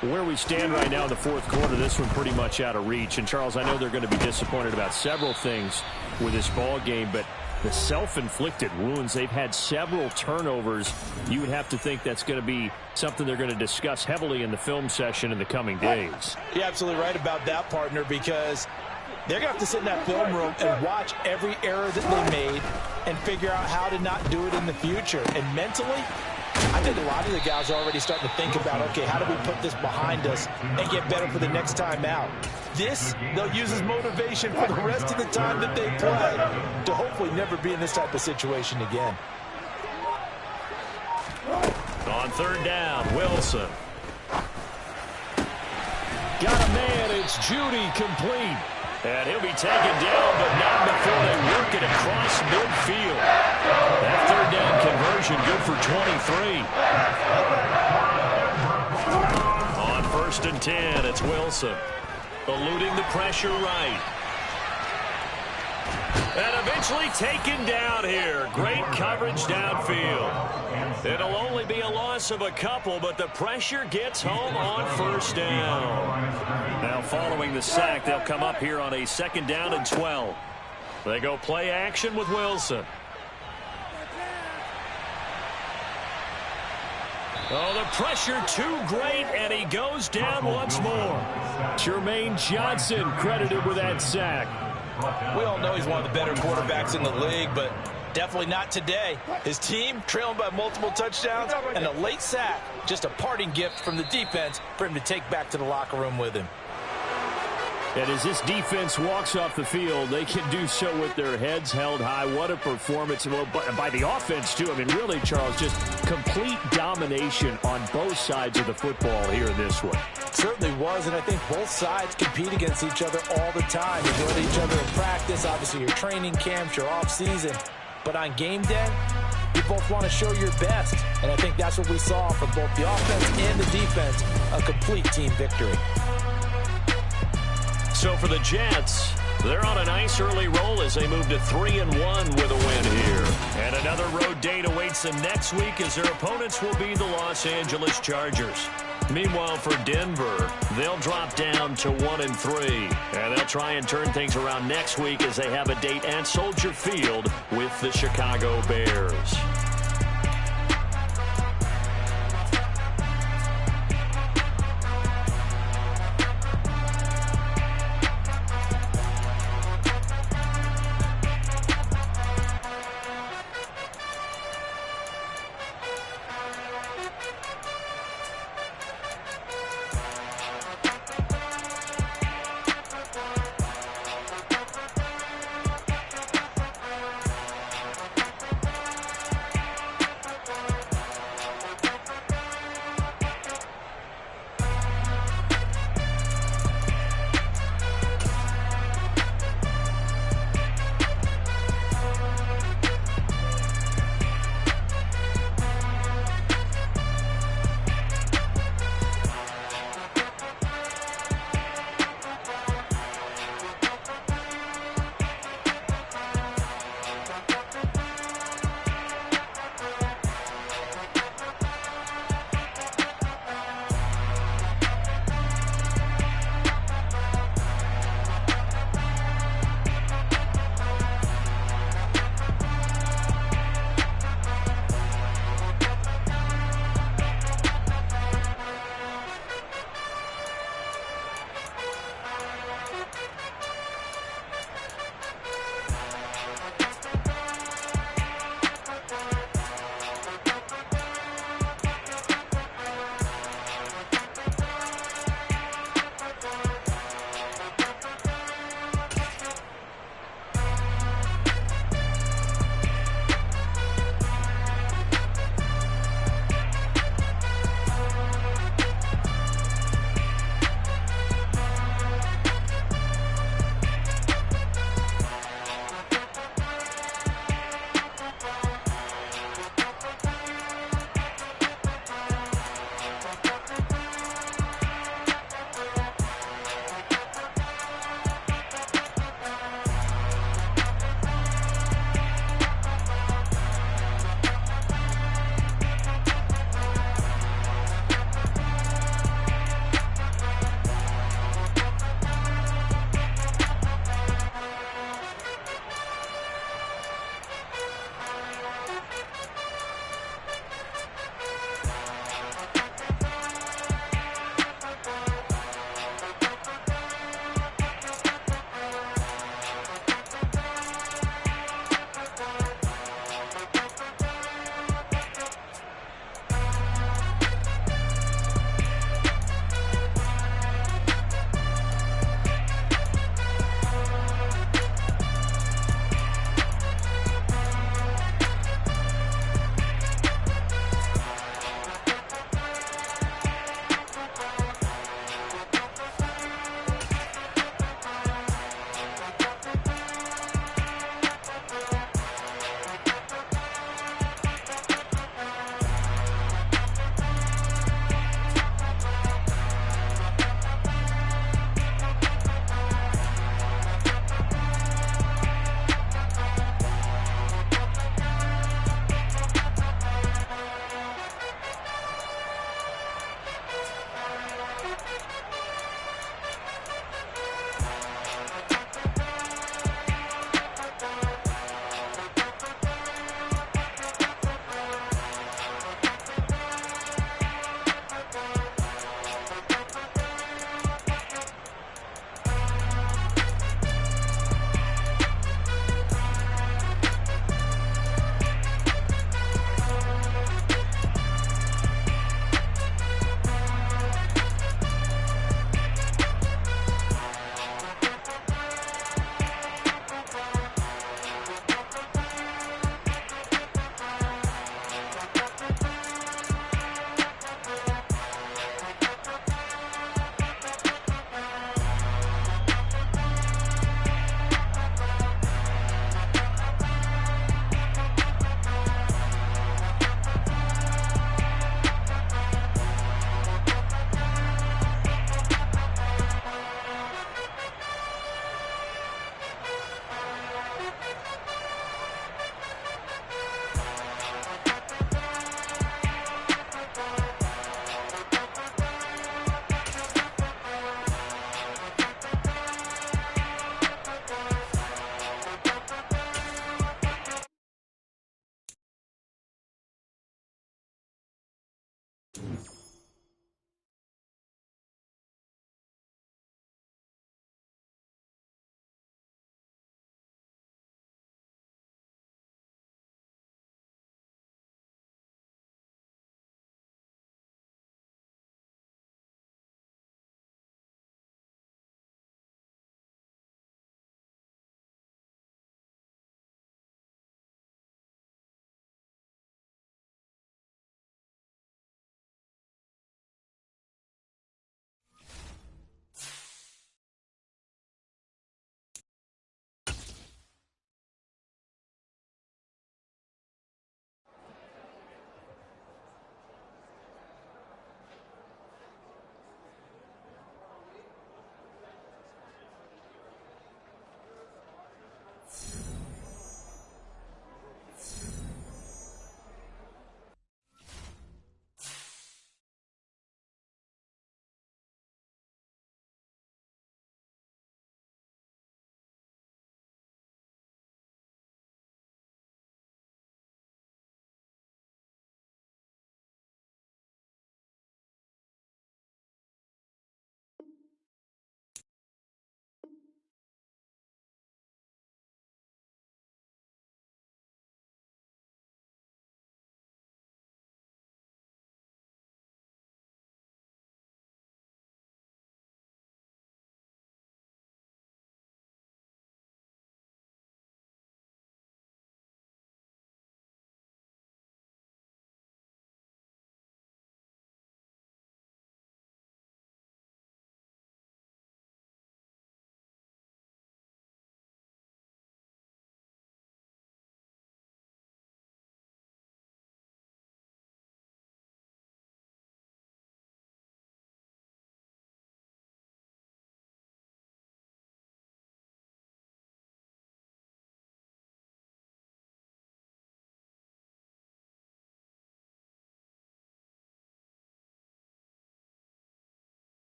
Where we stand right now in the fourth quarter, this one pretty much out of reach. And, Charles, I know they're going to be disappointed about several things with this ball game, but the self-inflicted wounds, they've had several turnovers. You would have to think that's going to be something they're going to discuss heavily in the film session in the coming days. You're absolutely right about that, partner, because they're going to have to sit in that film room and watch every error that they made and figure out how to not do it in the future. And mentally, I think a lot of the guys are already starting to think about, okay, how do we put this behind us and get better for the next time out? This, they'll use as motivation for the rest of the time that they play to hopefully never be in this type of situation again. On third down, Wilson. Got a man, it's Judy, complete. And he'll be taken down, but not before they work it across midfield. That third down conversion good for 23. On first and 10, it's Wilson. Eluding the pressure right. And eventually taken down here. Great coverage downfield. It'll only be a loss of a couple, but the pressure gets home on first down. Now following the sack, they'll come up here on a second down and 12. They go play action with Wilson. Oh, the pressure too great, and he goes down once more. Jermaine Johnson credited with that sack. We all know he's one of the better quarterbacks in the league, but definitely not today. His team trailing by multiple touchdowns and a late sack. Just a parting gift from the defense for him to take back to the locker room with him. And as this defense walks off the field, they can do so with their heads held high. What a performance. Well, by the offense, too. I mean, really, Charles, just complete domination on both sides of the football here in this one. Certainly was, and I think both sides compete against each other all the time. You go to each other in practice, obviously your training camps, your off-season. But on game day, you both want to show your best. And I think that's what we saw from both the offense and the defense, a complete team victory. So for the Jets, they're on a nice early roll as they move to 3-1 with a win here. And another road date awaits them next week as their opponents will be the Los Angeles Chargers. Meanwhile, for Denver, they'll drop down to 1-3. And they'll try and turn things around next week as they have a date at Soldier Field with the Chicago Bears.